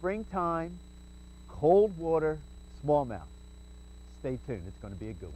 springtime, cold water smallmouth. Stay tuned, it's going to be a good one.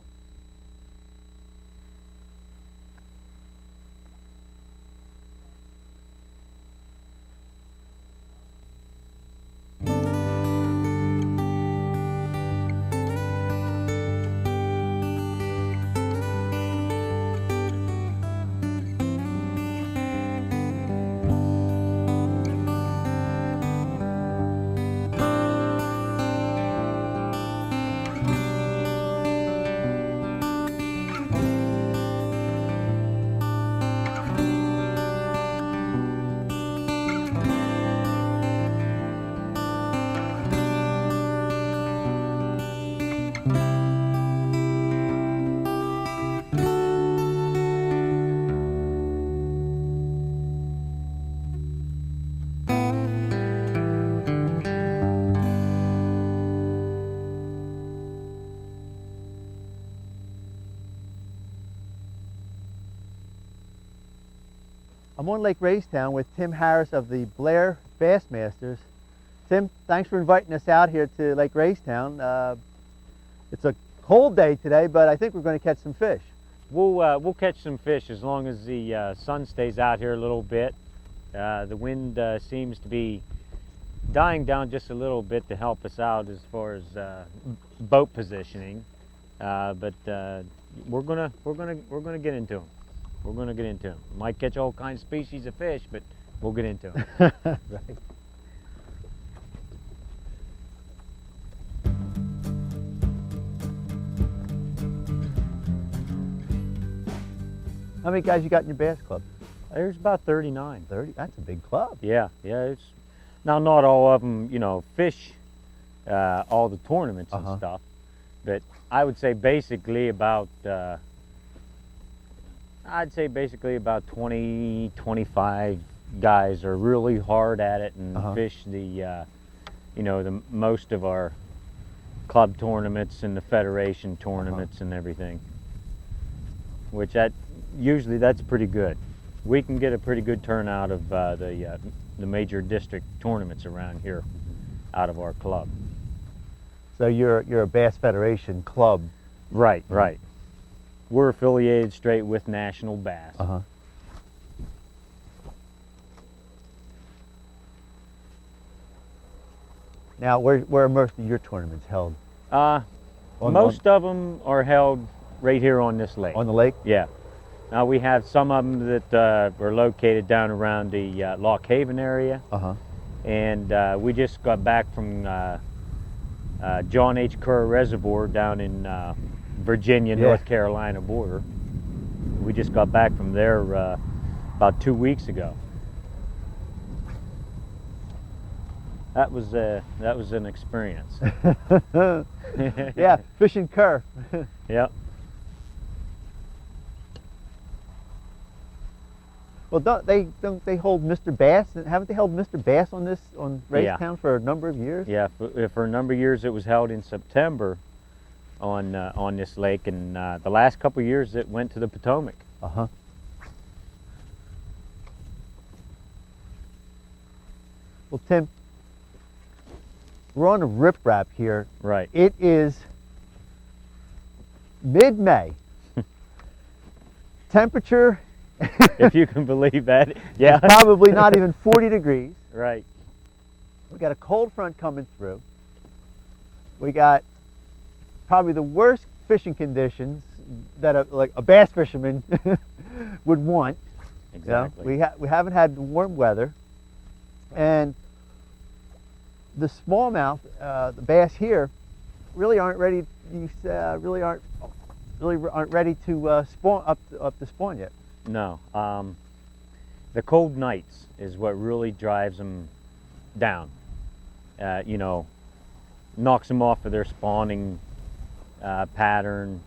I'm on Lake Raystown with Tim Harris of the Blair Bassmasters. Tim, thanks for inviting us out here to Lake Raystown. It's a cold day today, but I think we're going to catch some fish. We'll catch some fish as long as the sun stays out here a little bit. The wind seems to be dying down just a little bit to help us out as far as boat positioning. But we're gonna get into them. We're going to get into them. Might catch all kinds of species of fish, but we'll get into them. Right. How many guys you got in your bass club? There's about 39. 30? That's a big club. Yeah. It's now not all of them, fish all the tournaments and stuff, but I would say basically about. I'd say basically about 20, 25 guys are really hard at it and fish the, the most of our club tournaments and the federation tournaments and everything. Which usually that's pretty good. We can get a pretty good turnout of the major district tournaments around here out of our club. So you're a Bass Federation club. Right. We're affiliated straight with National Bass. Now, where are most of your tournaments held? Most of them are held right here on this lake. On the lake? Yeah. Now we have some of them that are located down around the Lock Haven area. And we just got back from John H. Kerr Reservoir down in Virginia, North Carolina border. We just got back from there about 2 weeks ago. That was an experience. Yeah, fishing Kerr. Yep. Well, don't they hold Mr. Bass? Haven't they held Mr. Bass on Raystown for a number of years? Yeah, for a number of years it was held in September on this lake, and the last couple of years it went to the Potomac. Well, Tim, we're on a riprap here. Right. It is mid-May. Temperature, if you can believe that, yeah, probably not even 40 degrees. Right. We got a cold front coming through. We got probably the worst fishing conditions that a bass fisherman would want. Exactly. We haven't had warm weather, and the smallmouth, the bass here, really aren't ready. Really aren't ready to spawn up to spawn yet. No. The cold nights is what really drives them down. Knocks them off of their spawning pattern,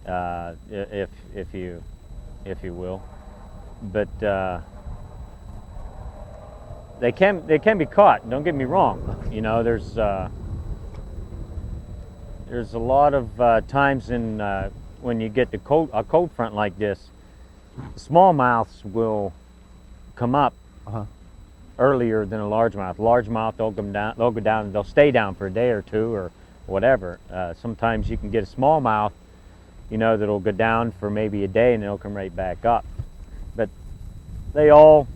if you will. But they can be caught. Don't get me wrong. There's a lot of times when you get a cold front like this, the smallmouths will come up earlier than a largemouth. Largemouth, they'll go down, and they'll stay down for a day or two or whatever. Sometimes you can get a smallmouth, you know, that'll go down for maybe a day and they'll come right back up. But they all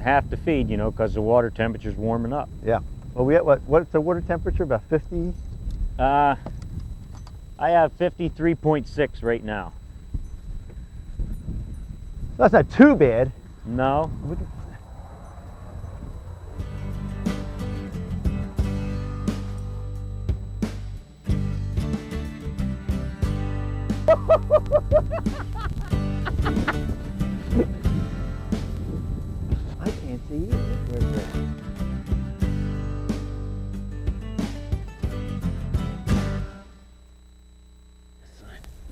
have to feed, you know, because the water temperature's warming up. Yeah. Well, we have what's the water temperature? About 50? I have 53.6 right now. That's not too bad. No. I can't see either. Where's that?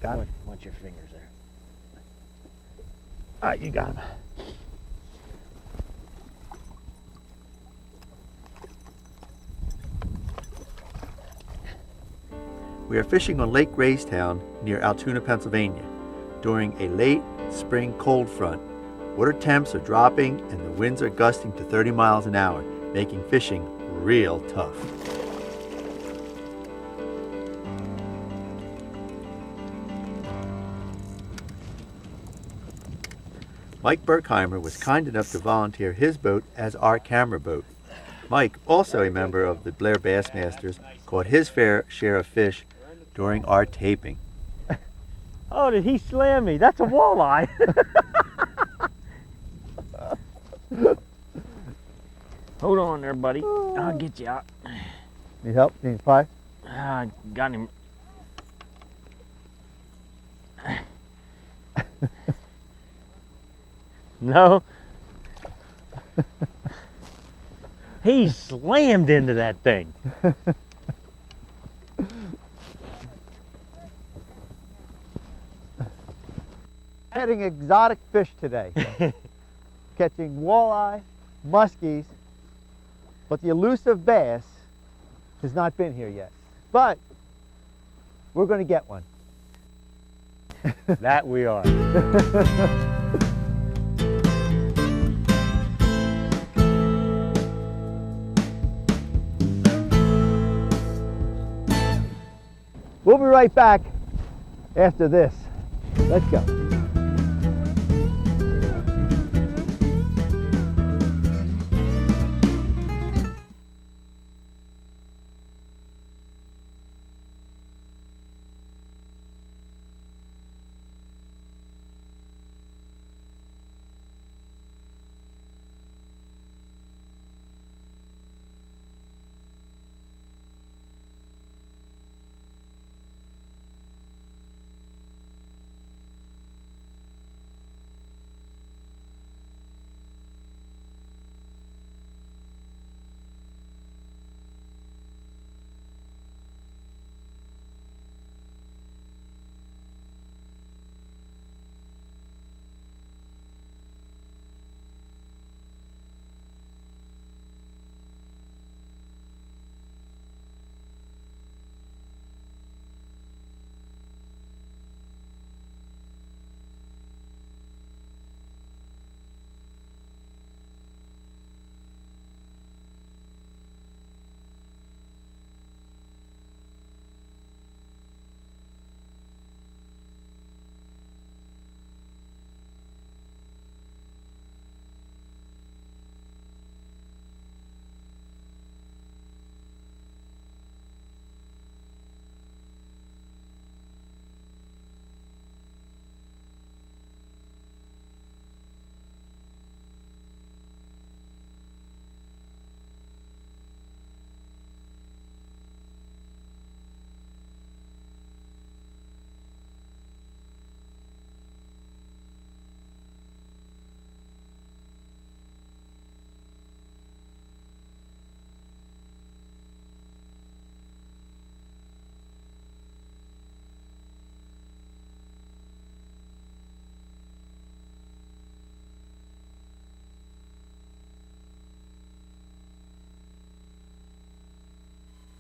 Got it. Watch your fingers there. All right, you got him. We are fishing on Lake Raystown near Altoona, Pennsylvania, during a late spring cold front. Water temps are dropping and the winds are gusting to 30 miles an hour, making fishing real tough. Mike Berkheimer was kind enough to volunteer his boat as our camera boat. Mike, also a member of the Blair Bassmasters, caught his fair share of fish during our taping. Oh, did he slam me? That's a walleye. Hold on there, buddy. I'll get you out. Need help? Need a pie? I got him. No. He slammed into that thing. Catching exotic fish today. Catching walleye, muskies, but the elusive bass has not been here yet. But we're going to get one. That we are. We'll be right back after this. Let's go.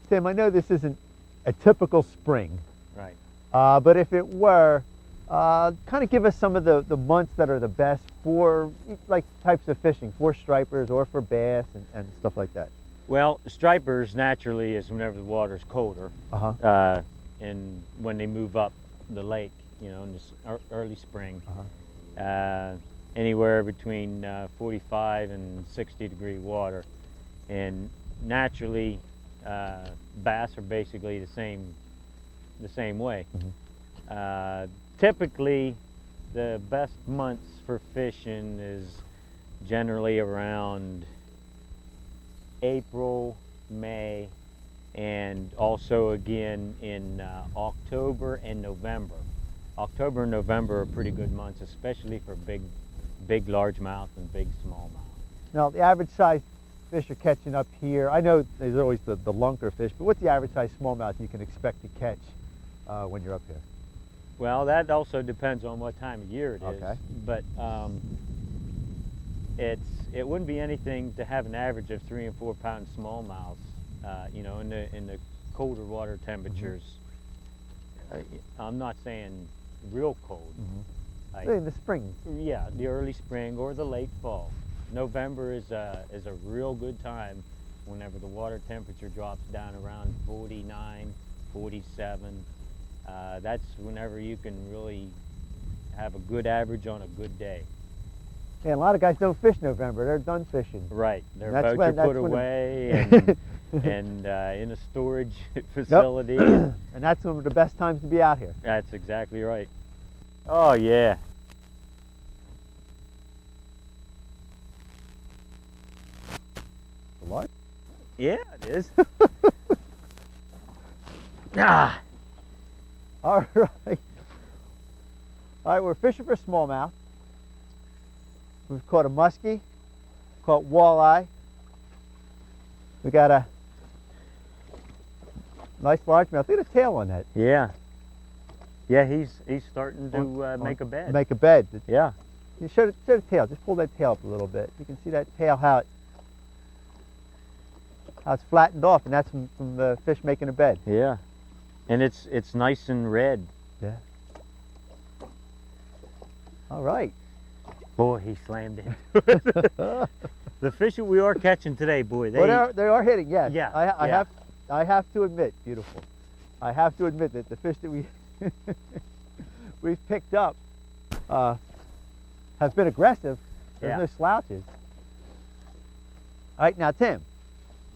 Tim, I know this isn't a typical spring, Right. but if it were, Kind of give us some of the months that are the best for like types of fishing, for stripers or for bass and stuff like that. Well, stripers naturally is whenever the water's colder, and when they move up the lake, you know, in this early spring, anywhere between 45 and 60-degree water, and naturally bass are basically the same way. Typically, the best months for fishing is generally around April, May, and also again in October and November. October and November are pretty good months, especially for big largemouth and big smallmouth. Now, the average size fish are catching up here. I know there's always the lunker fish, but what's the average size smallmouth you can expect to catch when you're up here? Well, that also depends on what time of year it is. But it wouldn't be anything to have an average of 3 and 4 pound smallmouths. You know, in the colder water temperatures. I'm not saying real cold. Like, in the spring. Yeah, the early spring or the late fall. November is a real good time whenever the water temperature drops down around 49, 47. That's whenever you can really have a good average on a good day. Yeah, a lot of guys don't fish November. They're done fishing. Right. Their boats are put away and in a storage facility. And that's some of the best times to be out here. That's exactly right. Oh, yeah. What? Yeah, it is. Ah. All right. All right, we're fishing for smallmouth. We've caught a muskie, caught walleye. We got a nice largemouth. Look at the tail on that. Yeah. Yeah, he's starting to make a bed. Make a bed. Yeah. You show the tail. Just pull that tail up a little bit. You can see that tail, how it's flattened off, and that's from the fish making a bed. Yeah. And it's nice and red. Yeah. All right. Boy, he slammed into it. The fish that we are catching today, boy, they are hitting. Yes. Yeah. I have to admit, beautiful. I have to admit that the fish that we've picked up have been aggressive. There's no slouches. All right, now Tim,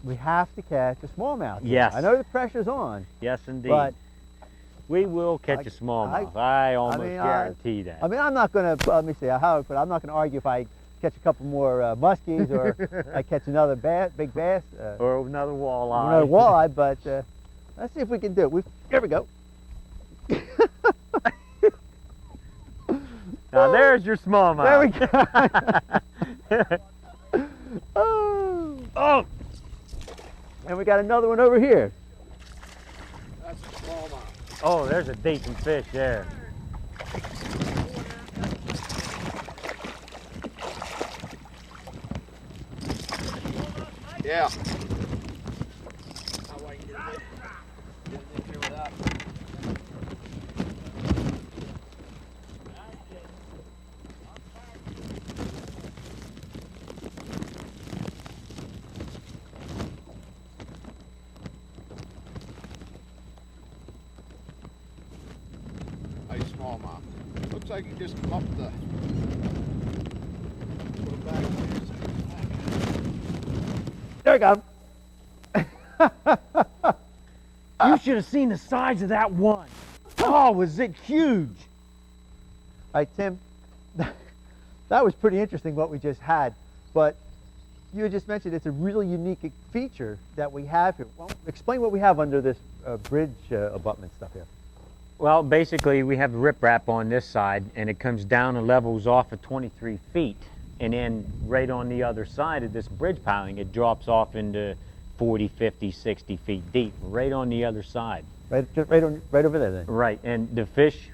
we have to catch a smallmouth. Yes. I know the pressure's on. Yes, indeed. But we will catch a smallmouth. I almost guarantee that. I mean, I'm not going to, let me see how, but I'm not going to argue if I catch a couple more muskies or I catch another big bass. Or another walleye. Another walleye, but let's see if we can do it. Here we go. Now there's your smallmouth. There we go. Oh! And we got another one over here. That's a smallmouth. Oh, there's a decent fish there. Yeah. Nice smallmouth. Looks like he just come up the. Put him back. There we go. You should have seen the size of that one. Oh, was it huge? All right, Tim, that was pretty interesting what we just had, but you had just mentioned it's a really unique feature that we have here. Well, explain what we have under this bridge abutment stuff here. Well, basically we have riprap on this side and it comes down and levels off at 23 feet. And then right on the other side of this bridge piling, it drops off into 40, 50, 60 feet deep, right on the other side. Right over there then. Right, and the fish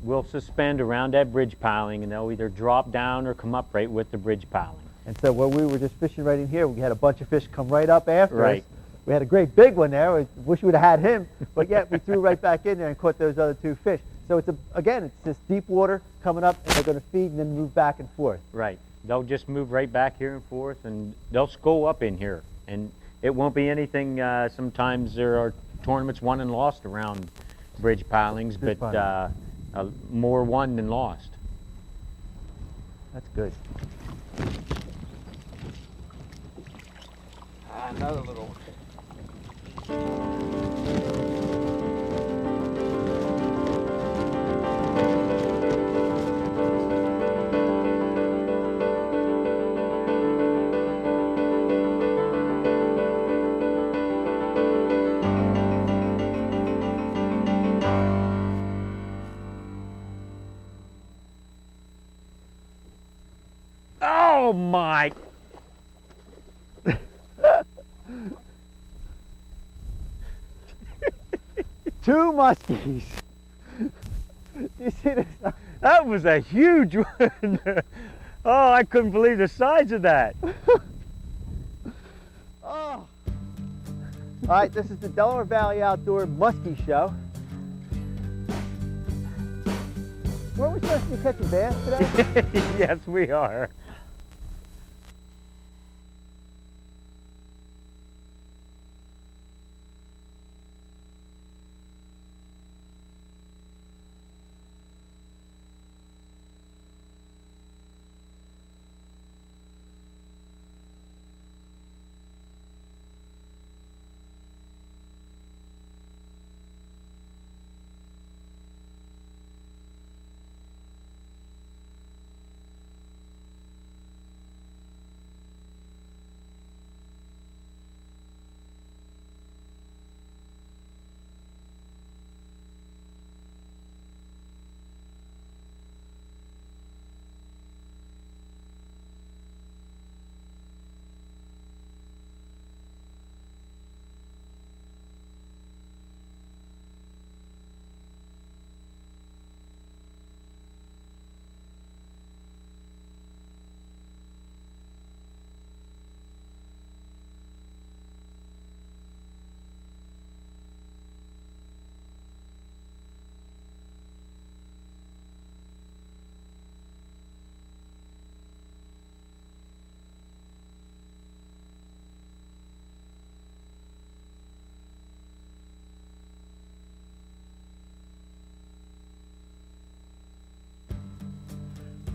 will suspend around that bridge piling and they'll either drop down or come up right with the bridge piling. And so where we were just fishing right in here, we had a bunch of fish come right up after us. Right. We had a great big one there. We wish we would have had him, but yet we threw right back in there and caught those other two fish. So it's again, it's this deep water coming up, and they're going to feed and then move back and forth. Right. They'll just move right back here and forth, and they'll school up in here. And it won't be anything. Sometimes there are tournaments won and lost around bridge pilings, but more won than lost. That's good. Another little one. Oh my! Two muskies. You see this? That was a huge one. Oh, I couldn't believe the size of that. Oh. All right, this is the Delaware Valley Outdoor Musky Show. Weren't we supposed to be catching bass today? Yes, we are.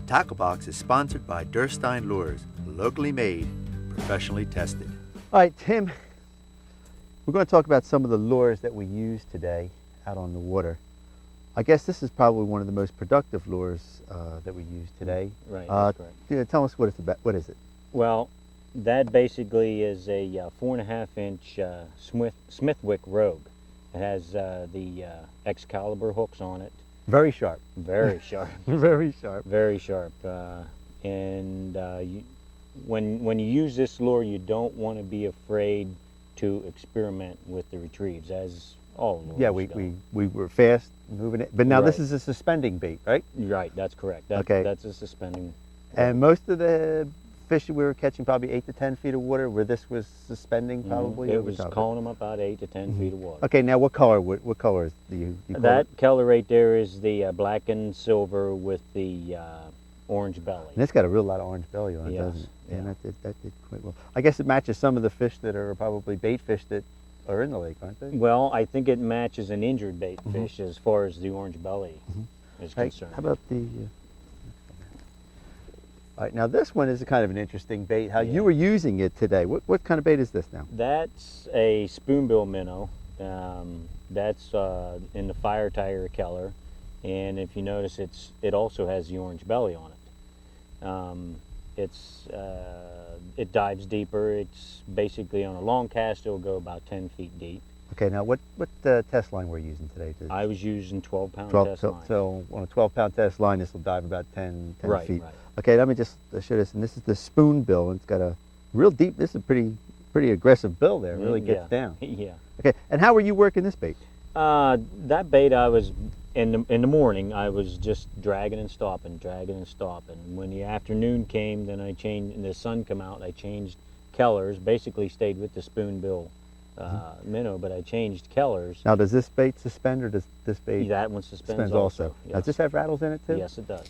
Tackle Box is sponsored by Raystown Lures, locally made, professionally tested. All right, Tim, we're going to talk about some of the lures that we use today out on the water. I guess this is probably one of the most productive lures that we use today. Right, that's correct. Yeah, tell us what it's about. What is it? Well, that basically is a 4.5-inch Smithwick Rogue. It has the Excalibur hooks on it. Very sharp. Very sharp. Very sharp. Very sharp. When you use this lure, you don't want to be afraid to experiment with the retrieves, as all lures Yeah, go. we were fast moving it, but now this Right. is a suspending bait, right? Right, that's correct. Okay. That's a suspending. And most of the fish that we were catching, probably 8 to 10 feet of water, where this was suspending, probably. It over was top of calling them about 8 to 10 feet of water. Okay, now what colors do you call That it? color right there is the black and silver with the orange belly. And it's got a real lot of orange belly on it, Yes, doesn't it? yeah. And that did quite well. I guess it matches some of the fish that are probably bait fish that are in the lake, aren't they? Well, I think it matches an injured bait fish as far as the orange belly is Hey, concerned. how about the... all right, now this one is a kind of an interesting bait. How you were using it today. What kind of bait is this now? That's a spoonbill minnow. That's in the fire tiger color, and if you notice, it also has the orange belly on it. It dives deeper. It's basically on a long cast. It'll go about 10 feet deep. Okay, now what test line were you using today? I was using 12-pound 12, test so, line. so on a 12-pound test line, this will dive about 10 Right, feet. right. Okay, let me just show this. And this is the spoon bill, and it's got a real deep. This is a pretty aggressive bill there. It really gets yeah. down. Yeah. Okay, and how were you working this bait? That bait, I was in the morning. I was just dragging and stopping. When the afternoon came, then I changed. And the sun come out. I changed colors. Basically, stayed with the spoonbill minnow, but I changed Kellers. Now, does this bait suspend, or does this bait That one suspends suspends also? Yes. Does this have rattles in it too? Yes, it does.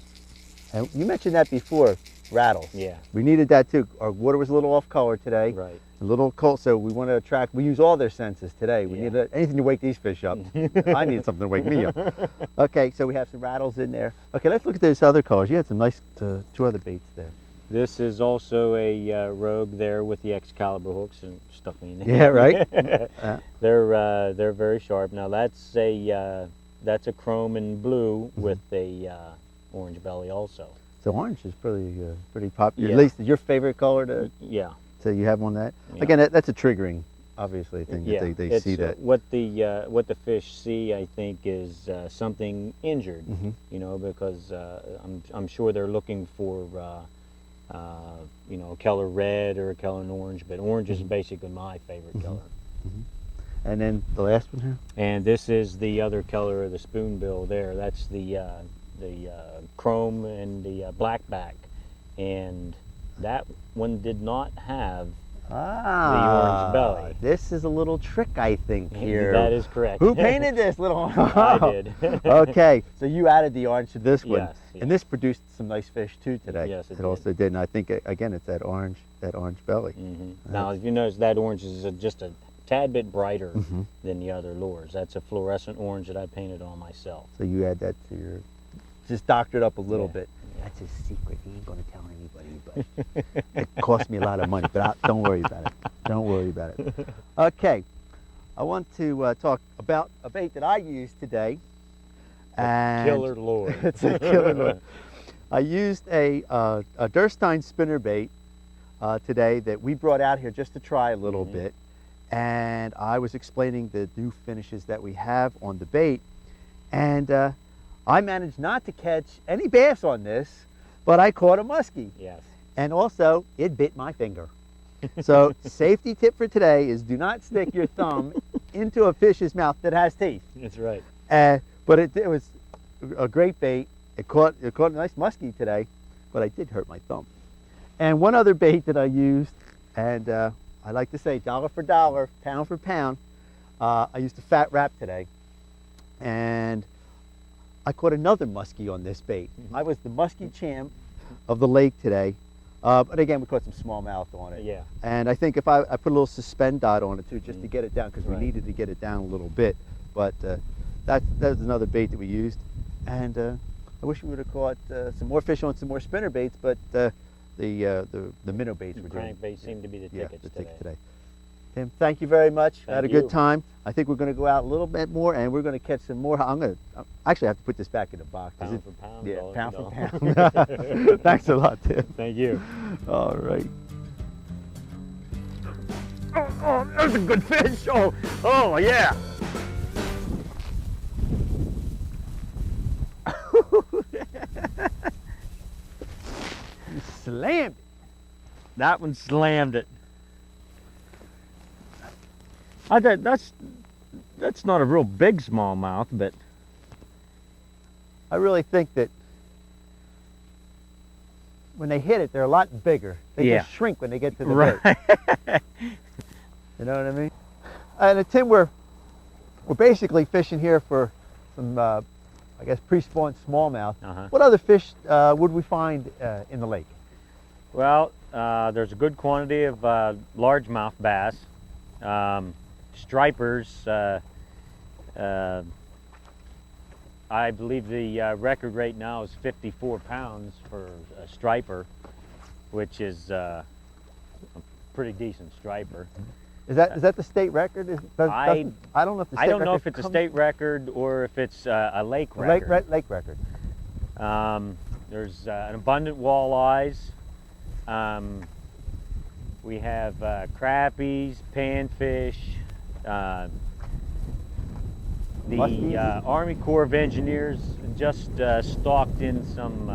And you mentioned that before, rattles. Yeah. We needed that too. Our water was a little off color today. Right. A little cold, so we want to attract. We use all their senses today. We Yeah. need anything to wake these fish up. I need something to wake me up. Okay, so we have some rattles in there. Okay, let's look at those other colors. You had some nice two other baits there. This is also a Rogue there with the Excalibur hooks and stuff in there. Yeah, right. They're very sharp. Now that's a chrome and blue with a orange belly also. So orange is pretty popular. Yeah. At least your favorite color to. Yeah. So you have one that. Yeah. Again, that's a triggering, obviously, thing Yeah, that they see that. what the fish see, I think, is something injured. Mhm. You know, because I'm sure they're looking for you know, a color red or a color orange, but orange is basically my favorite color. And then the last one here. And this is the other color of the spoonbill there. That's the chrome and the blackback, and that one did not have the orange belly. This is a little trick, I think, here. That is correct. Who painted this little one? I did. Okay, so you added the orange to this one. Yes, yes. And this produced some nice fish too today. Yes, it it also did. And I think, again, it's that orange belly. Now, if you notice, that orange is just a tad bit brighter Mhm. than the other lures. That's a fluorescent orange that I painted on myself. So you add that to your, just doctor it up a little Yeah. bit. That's his secret. He ain't going to tell anybody, but it cost me a lot of money. But don't worry about it. Don't worry about it. Okay, I want to talk about a bait that I used today. And Killer lure. it's a killer lure. I used a Durstein spinner bait today that we brought out here just to try a little bit. And I was explaining the new finishes that we have on the bait. And I managed not to catch any bass on this, but I caught a muskie. Yes. And also, it bit my finger. So, safety tip for today is do not stick your thumb into a fish's mouth that has teeth. That's right. But it was a great bait. It caught a nice muskie today, but I did hurt my thumb. And one other bait that I used, and I like to say dollar for dollar, pound for pound, I used a fat wrap today. And I caught another muskie on this bait. I was the muskie champ of the lake today. But again, we caught some smallmouth on it. Yeah. And I think if I put a little suspend dot on it too, just to get it down, because we Right. needed to get it down a little bit. But that was another bait that we used. And I wish we would have caught some more fish on some more spinner baits, but the minnow baits were doing. Crankbaits seem to be the tickets the today. ticket today. Tim, thank you very much. I had a Thank good you. time. I think we're going to go out a little bit more, and we're going to catch some more. I'm going to actually have to put this back in the box. Is Pound it- for pound. Yeah, dollar pound for for dollar. pound. Thanks a lot, Tim. Thank you. All right. Oh, that's a good fish. Oh yeah. You slammed it. That one slammed it. I thought that's not a real big smallmouth, but I really think that when they hit it, they're a lot bigger. They Yeah. just shrink when they get to the right. boat. You know what I mean? And Tim, we're basically fishing here for some, I guess, pre-spawn smallmouth. Uh-huh. What other fish would we find in the lake? Well, there's a good quantity of largemouth bass, stripers. I believe the record right now is 54 pounds for a striper, which is a pretty decent striper. Is that the state record? I I don't know if the state I don't know record if it's a comes- state record or if it's a lake a lake, record. lake record. There's an abundant walleyes. We have crappies, panfish. The Muskies? Army Corps of Engineers just stalked in some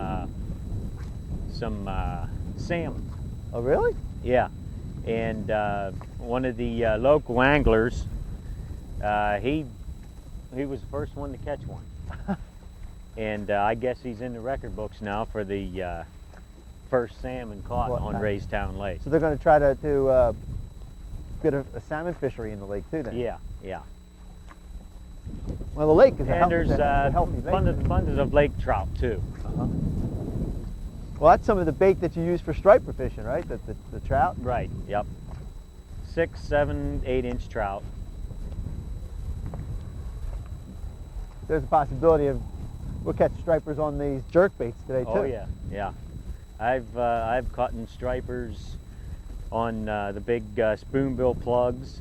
salmon. Oh, really? Yeah, and one of the local anglers, he was the first one to catch one, and I guess he's in the record books now for the first salmon caught What? on Raystown Lake. So they're going to try to bit of a salmon fishery in the lake too then. Yeah, yeah. Well, the lake is And there's a healthy lake. abundance of lake trout too. Uh-huh. Well, that's some of the bait that you use for striper fishing, right? The trout? Right, yep. 6, 7, 8-inch trout. There's a possibility of we'll catch stripers on these jerk baits today too. Oh yeah, yeah. I've caught in stripers on the big spoonbill plugs.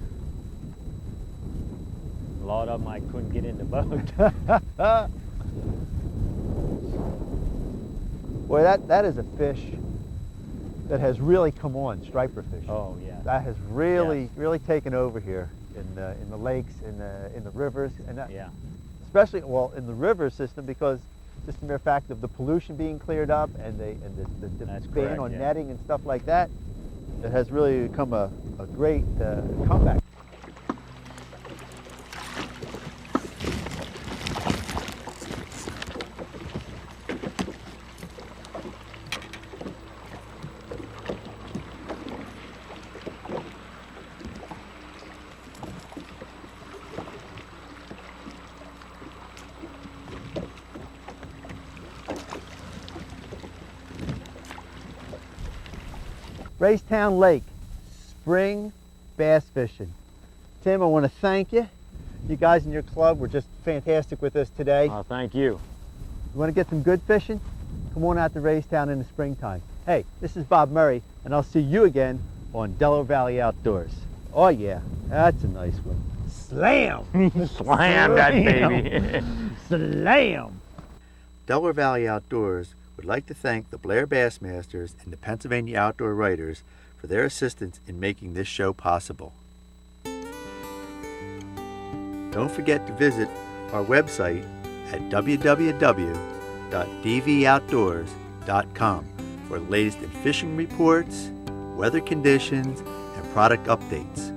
A lot of them I couldn't get in the boat. Boy, that is a fish that has really come on, striper fishing. Oh yeah. That has really Yes. really taken over here in the lakes, in the rivers, and that, Yeah. especially well in the river system, because just the mere fact of the pollution being cleared up and the That's ban correct, on yeah. netting and stuff like that, it has really become a great comeback. Raystown Lake, spring bass fishing. Tim, I want to thank you. You guys in your club were just fantastic with us today. Oh, thank you. You want to get some good fishing? Come on out to Raystown in the springtime. Hey, this is Bob Murray, and I'll see you again on Delaware Valley Outdoors. Oh yeah, that's a nice one. Slam! Slam that baby. Slam! Delaware Valley Outdoors would like to thank the Blair Bassmasters and the Pennsylvania Outdoor Writers for their assistance in making this show possible. Don't forget to visit our website at www.dvoutdoors.com for the latest in fishing reports, weather conditions, and product updates.